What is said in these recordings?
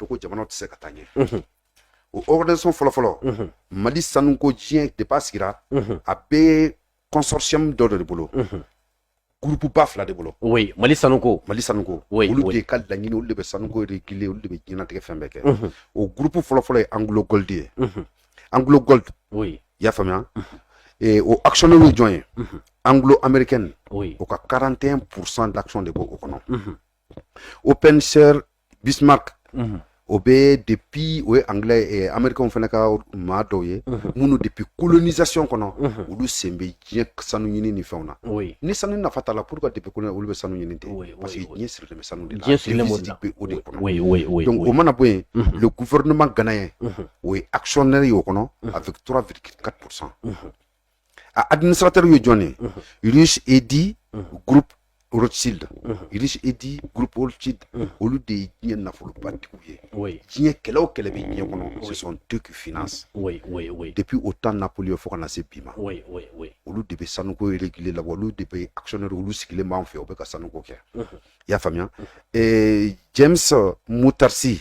ko jamana tɛ se ka taa ɲɛ o organisation fɔlɔfɔlɔ Mali sanuko diɲɛ de pas sigira a bɛ consortium dɔ de bolo groupe ba fila de bolo oui Mali sanuko olu de ka laɲini olu de bɛ sanuko réguler olu de bɛ diɲɛnatigɛ fɛn bɛɛ kɛ o groupe fɔlɔfɔlɔ ye Anglo Gold ye Anglo Gold i y'a faamuya o actionnaire ye jɔn ye Anglo American o ka 41% d'action de bɔ o kɔnɔ Open Share Bismarck o bɛ depuis o ye anglais américain fana ka maa dɔw ye minnu depuis colonisation kɔnɔ olu sen bɛ diɲɛ sanu ɲini ni fɛnw na ni sanu nafa t'a la pourquoi depuis colonisation olu bɛ sanu ɲini ten parce que diɲɛ sirilen bɛ sanu de la déficit bɛ o de kɔnɔ donc o mana bɔ yen le gouvernement ghanéen o ye actionnaire ye o kɔnɔ avec 3,4%. A administrateur ye jɔn ye Rich Eddy Group Rothschild Rich Eddy Group Rothschild olu de ye diɲɛ nafolobatigiw ye diɲɛ kɛlɛ o kɛlɛ bɛ diɲɛ kɔnɔ ce sont eux qui financent depuis au temps Napoléon fo ka na se bi ma olu de bɛ sanuko réguler la olu de bɛ actionnaire olu sigilen b'an fɛ u bɛ ka sanuko kɛ i y'a faamuya James Moutarsi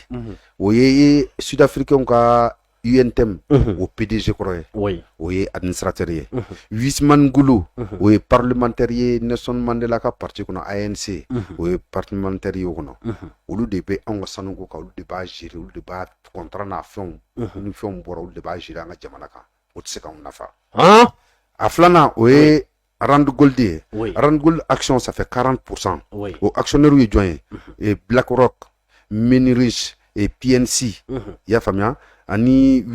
o ye sud-africain ka UNTM o PDG kɔrɔ ye o ye administrateur ye Wiseman Ngulu o ye parlementaire ye Nelson Mandela ka parti kɔnɔ ANC o ye parlementaire ye o kɔnɔ olu de bɛ anw ka sanuko kan olu de b'a gérer olu de b'a contrat n'a fɛnw ni fɛnw bɔra olu de b'a gérer an ka jamana kan o tɛ se k'anw nafa a filanan o ye Rand Gold ye Rand Gold action ça fait 40% o actionnaire ye jɔn ye BlackRock Minrich et PNC i y'a faamuya ani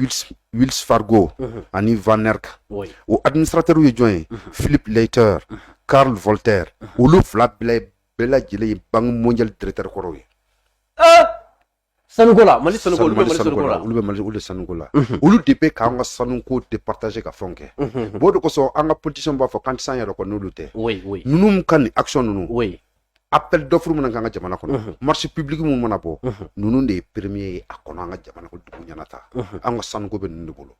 Wells Fargo ani Van Erck o administrateur ye jɔn ye Philip Leiter Carl Voltaire olu fila bɛɛ lajɛlen ye banque mondiale directeur kɔrɔ ye sanuko la Mali sanuko olu bɛ Mali sanuko la olu de bɛ k'an ka sanuko départager ka fɛnw kɛ bon de kosɔn an ka politicien b'a fɔ k'an tɛ se an yɛrɛ kɔ n'olu tɛ ninnu ka nin action ninnu appel d'offre mun kan ka jamana kɔnɔ marché public mun mana bɔ ninnu de ye premier ye a kɔnɔ an ka jamana ko dugu ɲɛna ta an ka sanuko bɛ ninnu de bolo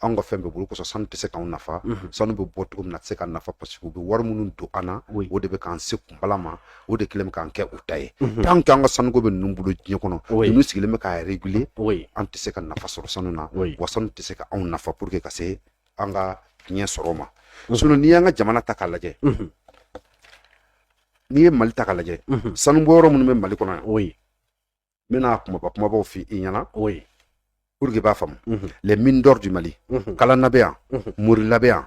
an ka fɛn bɛɛ bolo kosɔn sanu tɛ se k'anw nafa sanu bɛ bɔ cogo min na tɛ se ka nafa parce que u bɛ wari minnu don an na o de bɛ k'an se kunbala ma o de kɛlen bɛ k'an kɛ u ta ye tant que an ka sanuko bɛ ninnu bolo diɲɛ kɔnɔ ninnu sigilen bɛ k'a réguler an tɛ se ka nafa sɔrɔ sanu na wa sanu tɛ se ka anw nafa pour que ka se an ka diɲɛ sɔrɔ o ma sinon n'i y'an ka jamana ta k'a lajɛ n'i ye Mali ta k'a lajɛ sanubɔyɔrɔ minnu bɛ Mali kɔnɔ yan n bɛna kumabaw f'i ɲɛna pour que i b'a faamu les mines d'or du Mali Kalana bɛ yan Morila bɛ yan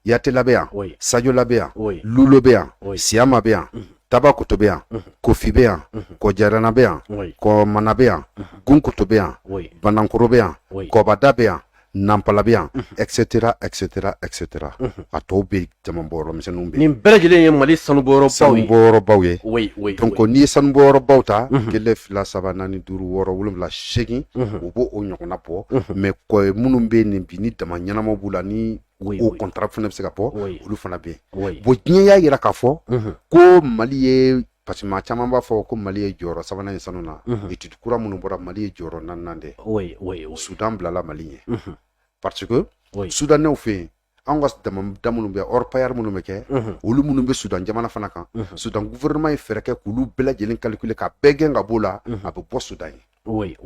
Yatela bɛ yan Sajola bɛ yan Lulo bɛ yan Siama bɛ yan Tabakoto bɛ yan Kofi bɛ yan Kɔjarana bɛ yan Kɔmana bɛ yan Gunkuto bɛ yan Banankoro bɛ yan Kɔbada bɛ yan Nampala bɛ yan etc a tɔw bɛ jamabɔyɔrɔ misɛnninw bɛ nin bɛɛ lajɛlen ye Mali sanubɔyɔrɔbaw ye donc n'i ye sanubɔyɔrɔbaw ta 1 2 3 4 5 6 7 8 u b'o ɲɔgɔnna bɔ mais minnu bɛ nin bi ni dama ɲɛnamaw b'u la ni o contrat fana bɛ se ka bɔ olu fana bɛ yen bon diɲɛ y'a yira k'a fɔ ko Mali ye parce que maa caman b'a fɔ ko Mali ye jɔyɔrɔ 3nan ye sanu na étude kura minnu bɔra Mali ye jɔyɔrɔ 4nan de Soudan bilala Mali ɲɛ parce que Soudanɛw fɛ yen an ka da minnu bɛ orpaillage minnu bɛ kɛ olu minnu bɛ Soudan jamana fana kan Soudan gouvernement ye fɛɛrɛ kɛ k'olu bɛɛ lajɛlen calculer ka bɛɛ gɛn ka b'o la a bɛ bɔ Soudan ye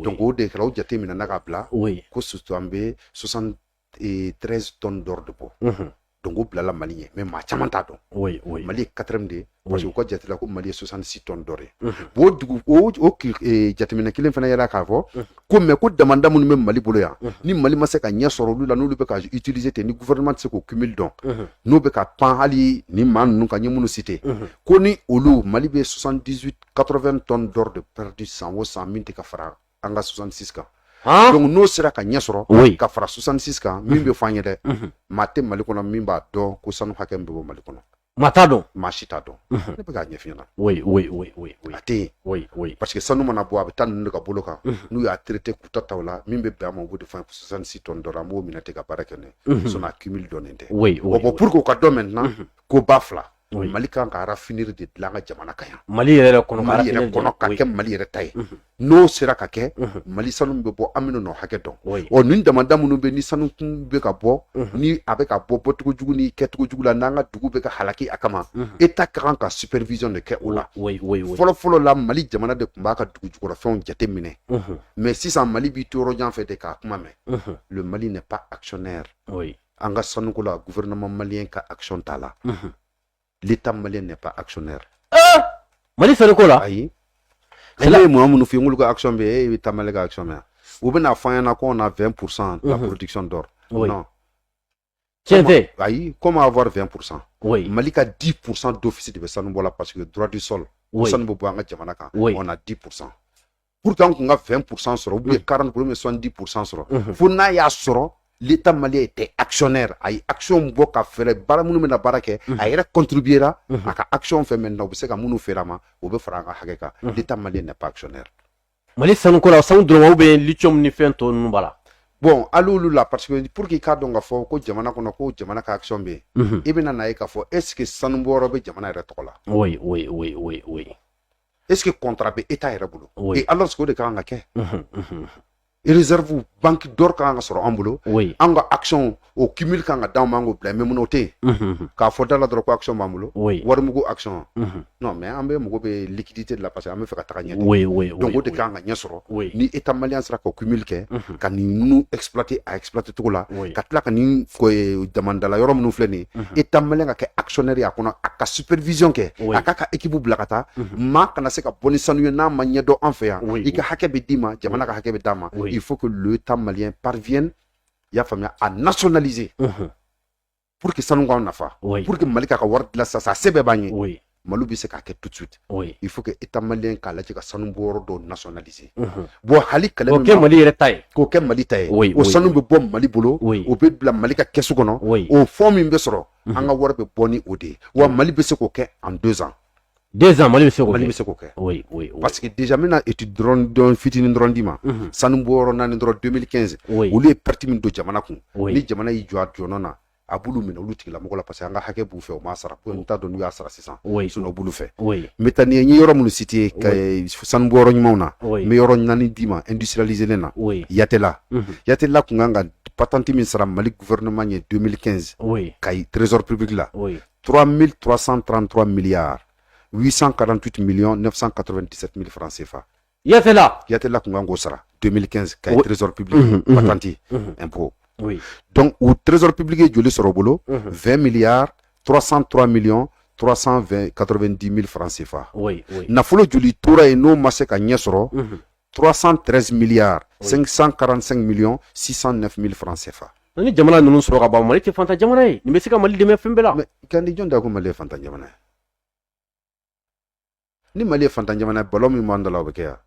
donc o de kɛra o jate minɛna k'a bila ko Soudan bɛ 73 tonnes d'or de bɔ donc o bilala Mali ɲɛ mais maa caman t'a dɔn Mali ye 4e de ye parce que u ka jate la ko Mali ye 66 tonnes d'or ye bon o jateminɛ kelen fana yɛrɛ k'a fɔ ko mais ko damanda minnu bɛ Mali bolo yan ni Mali ma se ka ɲɛ sɔrɔ olu la n'olu bɛ ka utiliser ten ni gouvernement tɛ se k'o cumul dɔn n'o bɛ ka pan hali ni maa ninnu ka ɲɛ minnu citer ko ni olu Mali bɛ 78 80 tonnes d'or de perdu san o san min tɛ ka fara an ka 66 kan donc n'o sera ka ɲɛ sɔrɔ ka fara 66 kan min bɛ fɔ an ye dɛ maa tɛ Mali kɔnɔ min b'a dɔn ko sanu hakɛ min bɛ bɔ Mali kɔnɔ maa t'a dɔn maa si t'a dɔn ne bɛ k'a ɲɛf'i ɲɛna a tɛ yen parce que sanu mana bɔ a bɛ taa ninnu de ka bolo kan n'u y'a traité k'u ta o la min bɛ bɛn a ma u b'o de fɔ 66 tonnes d'or an b'o minɛ ten ka baara kɛ n'o ye sinon a cumul dɔnnen tɛ bon pour que o ka dɔn maintenant ko ba fila Mali kan ka raffinir de dilan ka jamana kan yan. Mali yɛrɛ kɔnɔ Mali yɛrɛ kɔnɔ ka kɛ Mali yɛrɛ ta ye. N'o sera ka kɛ Mali sanu bɛ bɔ an bɛna n'o hakɛ dɔn. Nin damada minnu bɛ ni sanu kun bɛ ka bɔ ni a bɛ ka bɔcogo jugu ni kɛcogo jugu la n'an ka dugu bɛ ka halaki a kama État ka kan ka supervision de kɛ o la. Fɔlɔ la Mali jamana de tun b'a ka dugu jukɔrɔfɛnw jate minɛ mais sisan Mali b'i to yɔrɔ jan fɛ de k'a kuma mɛn. Le Mali n'est pas actionnaire. An ka sanuko la gouvernement malien ka action t'a la. L'État malien n'est pas actionnaire. Mali sanuko la ayi. Ele mo amunu fi ngulu ka action be État malien ka action mɛn. Ou bien à na ko on a 20% de la production d'or. Non. Tiens, ayi, comment avoir 20%? Mali ka 10% d'office de sanuko la parce que droit du sol. Sanuko bo anga jamana kan. On a 10%. Pourtant qu'on a 20% sur ou bien 40% mais 70% sur. Faut na ya sur l'État malien était actionnaire. Ayi action bo ka faire bara munu mena barake ayi contribuera à ka action fait maintenant vous savez ka munu ferama ou be faranga hakeka. L'État malien n'est pas actionnaire. Mali sanuko la sanu dron ou bien lithium ni fento nubala. Bon alulu la parce que pour qu'il cadre nga fo ko jamana kono ko jamana ka action be e be na na e ka fo est-ce que sanu boro be jamana re tokola. Oui. Est-ce que contrat be état yɛrɛ bolo et alors ce que de kan ka kɛ réserve banque d'or kan ka sɔrɔ an bolo an ka action o cumul kan ka d'an ma an k'o bila mais mun o tɛ yen k'a fɔ da la dɔrɔn ko action b'an bolo warimugu action non mais an bɛ mago bɛ liquidité de la parce que an bɛ fɛ ka taga ɲɛ donc o de kan ka ɲɛ sɔrɔ ni état malien sera ka cumul kɛ ka nin nu exploiter a exploiter cogo la ka tila ka nin damandala yɔrɔ minnu filɛ nin ye état malien ka kɛ actionnaire ye a kɔnɔ a ka supervision kɛ a k'a ka équipe bila ka taa maa kana se ka bɔ ni sanu ye n'a ma ɲɛ dɔn an fɛ yan i ka hakɛ bɛ d'i ma jamana ka hakɛ bɛ d'a ma il faut que l'État malien parvienne à nationaliser pour que ça nous gagne nafa pour que Mali ka wari dilan sa sɛbɛn b'an ye Mali bɛ se k'a kɛ tout de suite il faut que État malien k'a lajɛ ka sanu bɔyɔrɔ dɔ nationaliser bon hali kɛlɛ min k'o kɛ Mali yɛrɛ ta ye k'o kɛ Mali ta ye o sanu bɛ bɔ Mali bolo o bɛ bila Mali ka kɛsu kɔnɔ o fond min bɛ sɔrɔ an ka wari bɛ bɔ ni o de ye wa Mali bɛ se k'o kɛ en 2 ans. 2 ans Mali bɛ se k'o kɛ oui parce que déjà maintenant étude dɔrɔn fitinin dɔrɔn di ma sanu bɔyɔrɔ naani dɔrɔn 2015 olu ye perte min don jamana kun ni jamana y'i jɔ a jɔnɔ na a bulu minɛ olu tigilamɔgɔ la parce que an ka hakɛ b'u fɛ o m'a sara ko n t'a dɔn n'u y'a sara sisan sinon o bulu fɛ mais tan ni n ye yɔrɔ minnu cité sanu bɔyɔrɔ ɲumanw na n bɛ yɔrɔ naani d'i ma industrialisé na Yatela kun kan ka patente min sara Mali gouvernement ye 2015 Kayi trésor public la 3333 milliards 848 997 000 francs CFA. Yatela kun kan k'o sara 2015 Kayi trésor public patente impôt. Donc au trésor public ye joli sɔrɔ bolo 20 milliards 303 millions 390 000 francs CFA. Nafolo joli tora ye n'o ma se ka ɲɛ sɔrɔ 313 milliards 545 millions 609 000 francs CFA. Ni jamana ninnu sɔrɔ ka ban Mali tɛ fantan jamana ye nin bɛ se ka Mali dɛmɛ fɛn bɛɛ la. Mais kan di jɔn da ko Mali ye fantan jamana ye ni Mali ye fantan jamana ye ballon min b'an da la o bɛ kɛ yan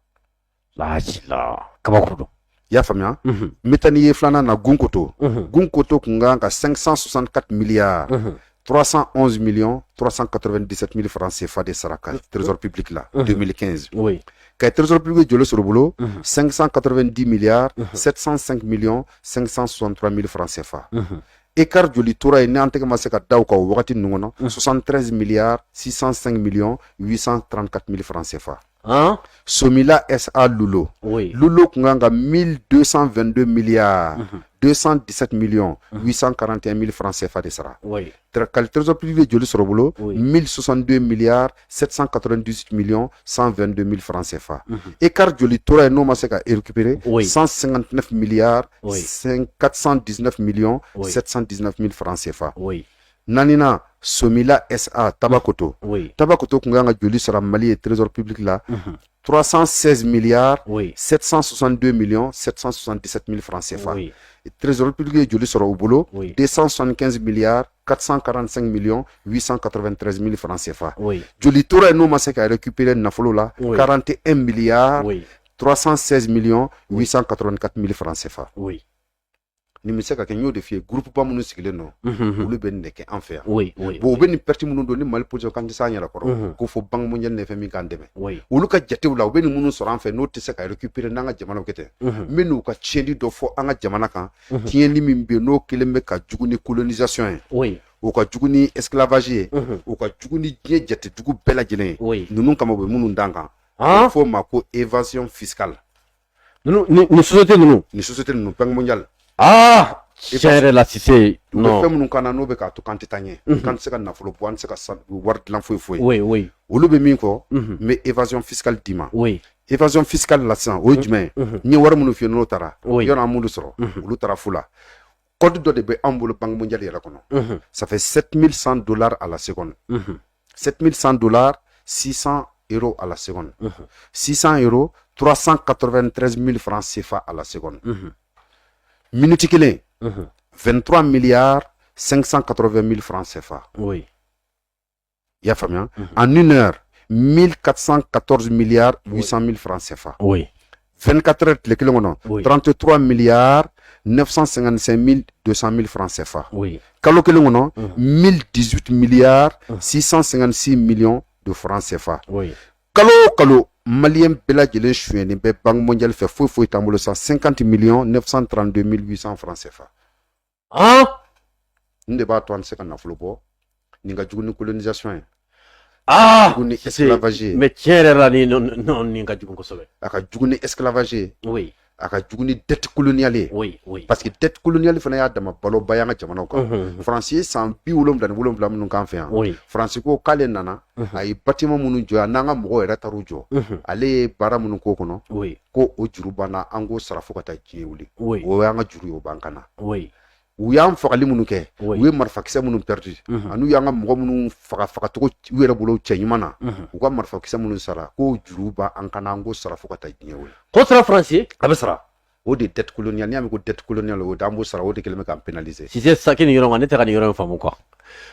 kabako don. I y'a faamuya Mitani ye filanan na Gunkoto kun kan ka 564 milliards 311 millions 397 000 francs CFA de sara ka trésor public la 2015 ka trésor public joli sɔrɔ bolo 590 milliards 705 millions 563 000 francs CFA écart joli tora ye n'an tɛgɛ ma se ka da o kan o wagati ninnu kɔnɔ 73 milliards 605 millions 834 000 francs CFA. Somila SA Lulo Lulo kun kan ka 1222 milliards 217 millions 841 000 francs CFA de sara trésor privé joli sɔrɔ bolo 1062 milliards 798 millions 122 000 francs CFA écart joli tora ye n'o ma se ka récupérer 159 milliards 419 millions 719 000 francs CFA. Nanina Somila SA Tabakoto kun kan ka joli sara Mali ye trésor public la 316 milliards 762 millions 777 000 francs CFA. Trésor public ye joli sɔrɔ o bolo 275 milliards 445 millions 893 000 francs CFA. Joli tora ye n'o ma se ka récupérer nafolo la 41 milliards 316 millions 884 000 francs CFA. Ni bɛ se ka kɛ n y'o de f'i ye groupe ba minnu sigilen don olu bɛ nin de kɛ an fɛ yan bon u bɛ nin perte minnu don ni Mali position kan tɛ se an yɛrɛ kɔrɔ ko fo banque mondiale ne fɛn min k'an dɛmɛ olu ka jatew la u bɛ nin minnu sɔrɔ an fɛ n'o tɛ se ka récupérer n'an ka jamanaw kɛ ten n bɛ n'u ka tiɲɛni dɔ fɔ an ka jamana kan tiɲɛni min bɛ yen n'o kelen bɛ ka jugu ni colonisation ye o ka jugu ni esclavage ye o ka jugu ni diɲɛ jatitugu bɛɛ lajɛlen ye Oui. ninnu kama u bɛ minnu dan kan Ah. il faut ma ko évasion fiscale Ni société ninnu. ni société ninnu banque mondiale Ah, tiɲɛ yɛrɛ la Cissé. u bɛ Non. fɛn minnu kan na n'o bɛ k'a to kan tɛ taa ɲɛ kan tɛ se ka nafolo bɔ an tɛ se ka wari dilan foyi foyi Oui, oui. olu bɛ min kɔ n bɛ évasion fiscale d'i ma Oui. évasion fiscale la sisan o ye jumɛn ye n ye wari minnu f'i ye n'o taara Oui. yɔrɔ an m'olu sɔrɔ olu taara fu la code dɔ de bɛ anw bolo banque mondiale yɛrɛ kɔnɔ ça fait $7,100 à la seconde $7,100 600 euros à la seconde 600 euros 393 000 francs CFA à la seconde minute kelen 23 milliards 580 000 francs CFA Oui. i y'a faamuya en une heure 1414 milliards 800 000 francs CFA Oui. 24 heures tile kelen kɔnɔ Oui. 33 milliards 955 200 000 francs CFA Oui. kalo kelen kɔnɔ 1018 milliards 656 millions de francs CFA Oui. kalo o kalo maliyɛn bɛɛ lajɛlen suyɛnnen bɛ banque mondiale fɛ foyi foyi t'an bolo sa 50 millions 932 800 francs CFA Ah. nin de b'a to an tɛ se ka nafolo bɔ nin ka jugu ni colonisation ye Ah. jugu ni Cissé. esclavage ye Mais tiɲɛ yɛrɛ la ni ka jugu kosɛbɛ. a ka jugu ni esclavage ye Oui. a ka jugu ni dette coloniale ye Oui. Oui. parce que dette coloniale fana y'a dama baloba y'an ka jamanaw kan faransi ye san 77 minnu k'an fɛ yan Oui. faransi ko k'ale nana a ye bâtiment minnu jɔ yan n'an ka mɔgɔw yɛrɛ taar'u jɔ ale ye baara minnu k'o kɔnɔ Oui. ko o juru banna an k'o sara fo ka taa diɲɛ wuli Oui. o y'an ka juru ye o b'an kan na Oui. u y'an fagali minnu kɛ Oui. u ye marifakisɛ minnu perdu ani u y'an ka mɔgɔ minnu fagacogo u yɛrɛ bolo cɛ ɲuman na u ka marifakisɛ minnu sara k'o juru b'an kan na an k'o sara fo ka taa diɲɛ wuli Ko sera France. a bɛ sara o de dette coloniale n'i y'a mɛn ko dette coloniale o de an b'o sara o de kɛlen bɛ k'an pénaliser Cissé saki ni yɔrɔ ma ne tɛ ka nin yɔrɔ in faamu quoi.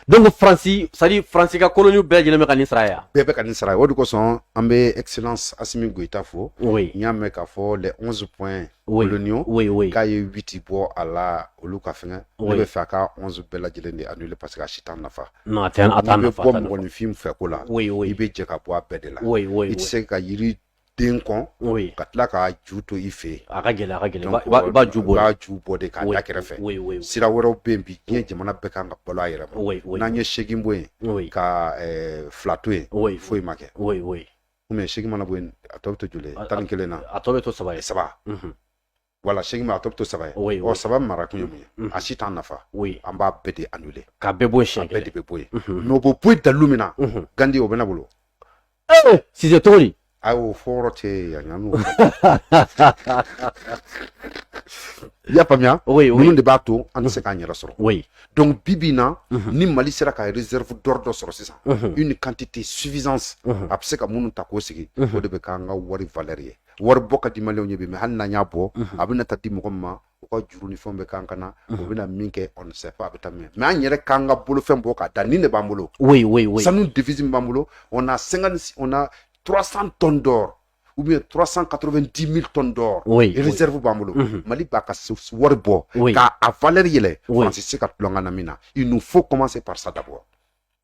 Donc France, c'est à dire France ka colonie bɛɛ lajɛlen bɛ ka nin sara ya. bɛɛ bɛ ka nin sara ye o de kosɔn an bɛ excellence Assimi Goïta fo Oui. n y'a mɛn k'a fɔ les 11 points Oui. coloniaux Oui, oui. k'a ye 8 bɔ a la olu ka fɛngɛ ne Oui. bɛ fɛ a ka 11 bɛɛ lajɛlen de annuler parce que a si t'an nafa Non, attends, attends. n'i bɛ bɔ mɔgɔninfin fɛ ko la Oui, oui. i bɛ jɛ ka bɔ a bɛɛ de la Oui, oui, i tɛ se ka yiri den kɔn Oui. ka tila k'a ju to i fɛ yen A ka gɛlɛn, a ka gɛlɛn. Donc, I b'a ju i bɔ. b'a ju bɔ de k'a Oui. da kɛrɛfɛ Oui, oui. sira wɛrɛw bɛ yen bi diɲɛ jamana bɛɛ kan ka balo a yɛrɛ ma Oui, oui. n'an ye segin bɔ yen Oui. ka fila to yen Oui. foyi ma kɛ Oui, oui. mais segin mana bɔ yen a tɔ bɛ to joli ye 11 na A tɔ bɛ to 3 ye. saba wala segin ma a tɔ bɛ to 3 ye Oui, ɔ oui. 3 mara kun ye mun ye a si t'an nafa Oui. an b'a bɛɛ de annuler Ka bɛɛ bɔ a siɲɛ bɛɛ de kelen. bɛ bɔ yen mais o bɛ bɔ yen dalu min na Gandi o bɛ ne bolo Cissé cogo di? a y'o fɔ yɔrɔ tɛ yan yan n'o i y'a faamuya Oui, oui. minnu de b'a to an tɛ se k'an yɛrɛ sɔrɔ Oui. donc bi bi in na ni mali sera ka réserve d'or dɔ sɔrɔ sisan une quantité suffisance a bɛ se ka minnu ta k'o sigi o de bɛ k'an ka wari valeur ye wari bɔ ka di maliyɛnw ye bi mais hali n'an y'a bɔ a bɛna taa di mɔgɔ min ma u ka juru ni fɛnw bɛ k'an kana o bɛna min kɛ on ne sait pas a bɛ taa min mais an yɛrɛ k'an ka bolofɛn bɔ k'a da nin de b'an bolo Oui, oui, oui. sanu devise min b'an bolo on a 300 tonnes d'or ou bien 390 000 tonnes d'or Oui, réserve b'an bolo mali b'a ka wari bɔ Oui. k'a valeur yɛlɛ Oui. France se ka tulon na min na il nous faut commencer par ça d'abord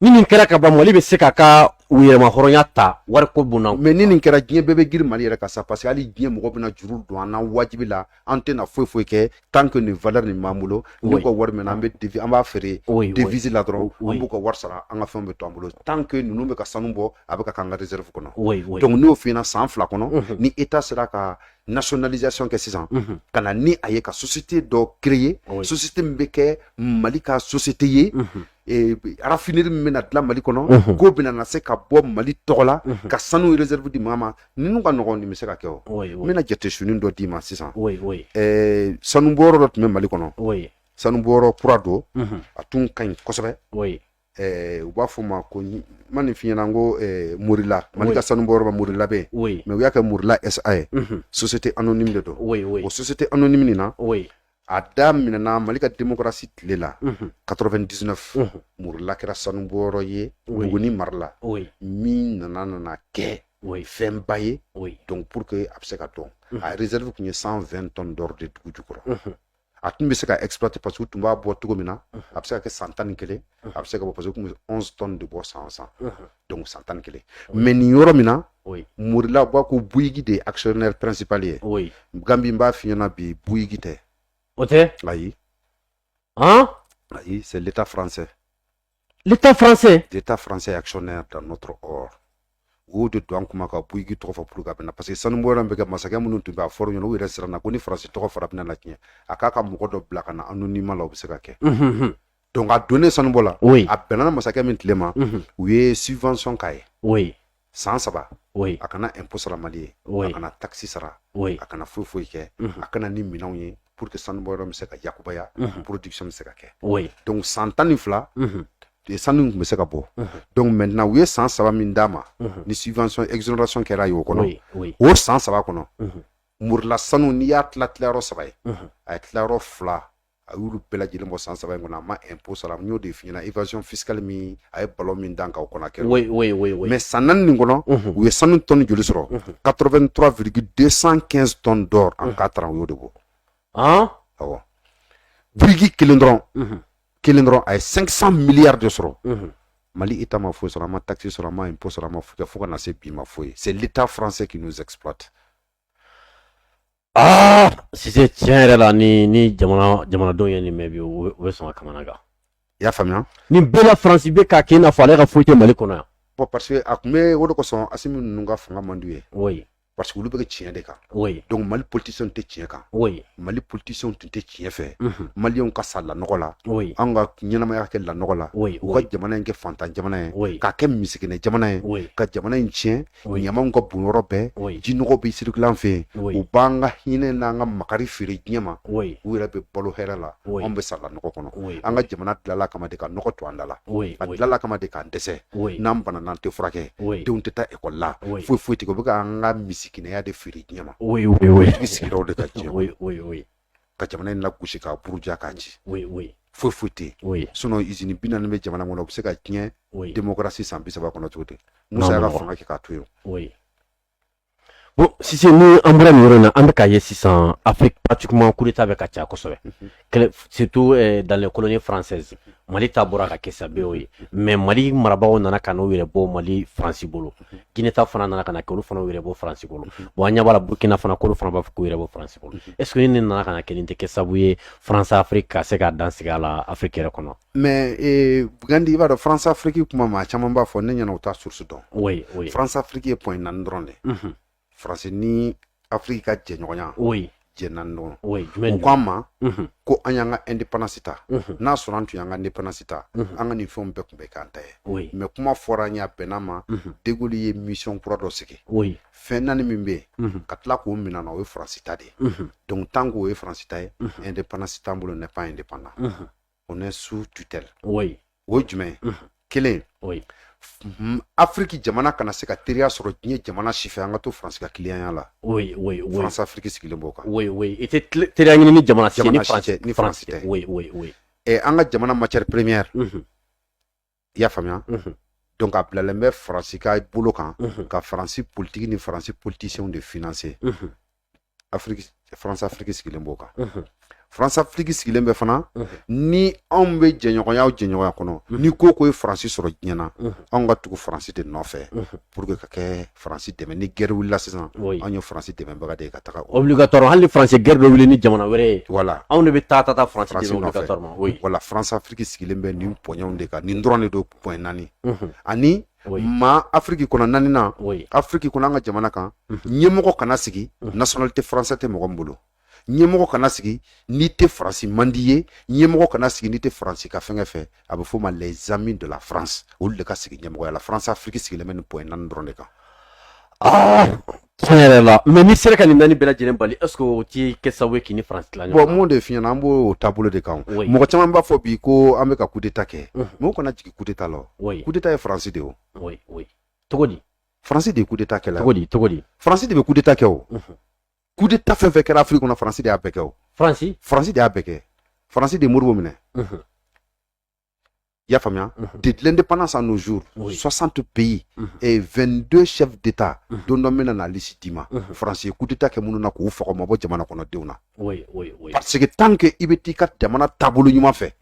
Ni nin kɛra ka ban Mali bɛ se k'a ka u yɛrɛma hɔrɔnya ta wariko bunna. mais ni nin kɛra diɲɛ bɛɛ bɛ girin mali yɛrɛ ka sa parce que hali diɲɛ mɔgɔ bɛna juru don an na wajibi la an tɛna foyi foyi kɛ tant que nin valeur nin b'an bolo Oui. n'u ka wari mɛna an b'a feere Oui, devise la dɔrɔn Oui. an b'u ka wari sara an ka fɛnw bɛ to an bolo tant que ninnu bɛ ka sanu bɔ a bɛ ka k'an ka réserve kɔnɔ Oui, oui. donc n'o f'i ɲɛna san 2 kɔnɔ ni état sera ka nationalisation kɛ sisan ka na ni a ye ka société dɔ créer Oui. société min bɛ kɛ mali ka société ye raffinerie min bɛna dilan mali kɔnɔ k'o bɛna na se ka bɔ mali tɔgɔ la ka sanu réserve di maa ma ninnu ka nɔgɔn nin bɛ se ka kɛ o Oui, n oui. bɛna jate sunin dɔ d'i ma sisan Oui, oui. sanu bɔyɔrɔ dɔ tun bɛ mali kɔnɔ Oui. sanu bɔyɔrɔ kura don a tun ka ɲi kosɛbɛ Oui. u b'a fɔ ma ko n ma nin f'i ɲɛna n ko morila mali Oui. ka sanu bɔyɔrɔ ma morila bɛ yen Oui. mais u y'a kɛ morila SA ye société anonyme de don Oui, oui. o société anonyme nin na Oui. a daminɛna mali ka démocratie tile la 99 morila kɛra sanu bɔyɔrɔ ye Oui. buguni mara la Oui. min nana kɛ Oui. fɛnba ye Oui. donc pour que a bɛ se ka dɔn a réserve tun ye 120 tonnes d'or de dugu jukɔrɔ a tun bɛ se ka exploiter parce que u tun b'a bɔ cogo min na a bɛ se ka kɛ san 11 a bɛ se ka bɔ parce que u tun bɛ 11 tonnes de bɔ san o san donc san 11 mais nin yɔrɔ min na Oui. morila b'a ko buyigi de ye actionnaire principal ye Oui. gambi n b'a f'i ɲɛna bi buyigi tɛ O tɛ? ayi Hein? ayi c'est l'état français L'État français. L'État français est actionnaire dans notre or. O de don kuma ka buigi to fa pour ka bena parce que sanu moran be ka masaka munu to ba for nyo ire sirana ko ni français to fa bena la kinya akaka mu ko do blaka na anonymat la obseka ke donc a donner sanu bola a bena masaka min tlema oui subvention kay oui sans saba oui akana impôt sara mali akana taxi sara akana fo ke akana ni minaw ye pour que sanu moran se ka yakubaya production se ka ke donc 100 ans ni fla et sanu me se ka bo donc maintenant oui sans saba min dama ni subvention exonération kera yo kono o sans saba kono murla sanu ni ya tlatlaro saba ay tlaro fla ayulu bela jile mo sans saba ngona ma impôt sala nyo de fina évasion fiscale mi ay ballon min danka ko na kero mais sanan ni ngono oui sanu tonne joli soro 83,215 tonnes d'or en 4 ans yo de bo awo brigi kilindron kilindron ay 500 milliards de soro Mali État ma fouille sur ma taxe sur ma impôt sur ma fouille faut qu'on a ces ma fouille c'est l'État français qui nous exploite. Si c'est tiens là ni jamana don yani mebi o so kamanaga ya famia ni bela France be ka kena fale ka fouille Mali kona bon parce que akume wodo ko son asimi nunga fanga manduye parce que lu be tien de ka donc Mali politicien te tien ka Mali politicien te tien fait Mali on ka sala nogola anga nyana ya ke la nogola ko jamana nke fanta jamana ka ke misikine jamana ka jamana tien nyama on ko bunoro be jinogo be circulant fait o banga hine na nga makari firi nyama wira be bolo herala on be sala nogo kono anga jamana dlala kama de ka nogo to andala dlala kama de ka ndese nambana nante frake de on teta ekola fo ti ko be ka anga kine ya de firi nyama sikiro de kachi ka jamana na kushi ka buruja kachi fofuti sono izini bina ne jamana ngona obseka kinye démocratie sans bisa ba kono tude musa ga fanga ki ka tuyo bon si c'est nous ambra ni na ambka ye 600 Afrique pratiquement coup d'état avec kacha kosobe surtout dans les colonies françaises Mali tabura ka kessa be oyi mais Mali marabaw nana kanu wire bo Mali France bolo Guinée ta fana nana kana kolu fana wire bo France bolo bo anya bala Burkina fana kolu fana ba ko wire bo France bolo est-ce que ni nana kana kelinte kessa buye France Afrique se ka dans la Afrique rekono mais bugandi ba France Afrique kuma ma chama ba fo nenya na uta source don France Afrique point nan dronde France ni Afrique ka je nyonya jenando kwama ko anyanga independence ta na sorantu yanga independence ta anga ni fom be kumbe kanta me kuma foranya benama degoli ye mission pour do siki fenani mimbe katla ko mina na we France ta de donc tango we France ta independence tambulo n'est pas indépendant on est sous tutelle jume kelen Afrique jamana kana se ka teriya soro nye jamana chife anga to France ka client la France Afrique sikile mboka était teriya ni jamana ni France et anga jamana matière première ya famia donc appelé lembe France ka bolo kan ka France politique ni France politicien de financer Afrique France Afrique sikile mboka France Afrique sigile be fana ni on be jenyoya kono ni koko e France soro nyana on ga tuko France de no fait pour que ka France de ni guerre willa saison on France de ba de ka taka obligatoire hali France guerre de wili ni jamana wéré voilà on ne be tata France de obligatoirement voilà France Afrique sigile be ni pognon de ka ni ndrone do point nani ani ma Afrique kono nani na Afrique kono nga jamana kan nyemoko kana sigi nationalité française te mo gombulo nyemoko kana sigi ni te France mandiye nyemoko kana sigi ni te France ka fenga fe abo foma les amis de la France ou le ka sigi nyemoko ya la France Afrique sigi le men point nan dronde ka là mais ni sera kan nani bela jenen bali est-ce que ti kessa we kini France la bon mon de fina nambo tableau de kan mo ko chama ba fo bi ko ambe ka coup d'état ke mo ko na jiki coup d'état lo coup d'état e France de o togodi France de coup d'état ke la togodi France de coup d'état ke o coup d'état fait que l'Afrique on a France de APK France de APK France de Mourbo mine ya famia de l'indépendance à nos jours 60 pays et 22 chefs d'état dont on mena na légitimement France coup d'état que munu na ko fako mo bo jamana kono deuna parce que tant que ibeti kat jamana tabulu nyuma fait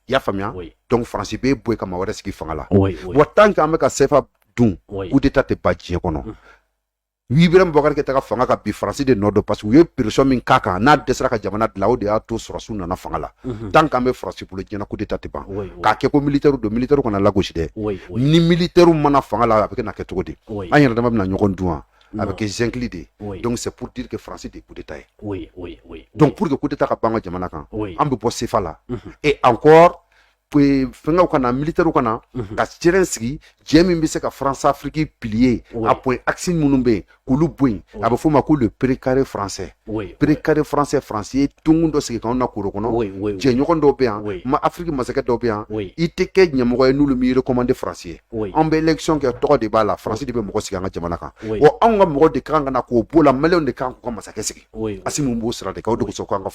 ya famia donc France be boy kama wara ski fangala wa tant que ameka sefa dun coup d'état te badje kono Ibrahim Boubacar Keita ka fanga ka bi France de nord parce que u ye pression min k'a kan n'a dɛsɛra ka jamana dilan o de y'a to sɔrɔsiw nana fanga la tant qu'an bɛ France bolo diɲɛna coup d'état tɛ ban k'a kɛ ko militaire don militaire kana lagosi dɛ ni militaire mana fanga la a bɛ kɛ na kɛ cogo di an yɛrɛ dama bɛna ɲɔgɔn dun wa a bɛ kɛ zincle de donc c'est pour dire que France de coup d'état ye donc pour que coup d'état ka ban ka jamana kan an bɛ bɔ CFA la et encore fɛngɛw kana militaire kana ka terrain sigi jɛ min bɛ se ka France Afrique pilier a point axe minnu bɛ yen k'olu bɔ yen a bɛ fɔ o ma ko le précaré français précaré français ye tungun dɔ sigi k'anw na koro kɔnɔ jɛɲɔgɔn dɔw bɛ yan ma Afrique masakɛ dɔw bɛ yan i tɛ kɛ ɲɛmɔgɔ ye n'olu m'i recommandé France ye an bɛ élection kɛ tɔgɔ de b'a la France de bɛ mɔgɔ sigi an ka jamana kan wa anw ka mɔgɔ de kan ka na k'o b'o la maliyɛnw de kan k'u ka masakɛ sigi Assimi mun b'o sira de kan o de kosɔn k'an ka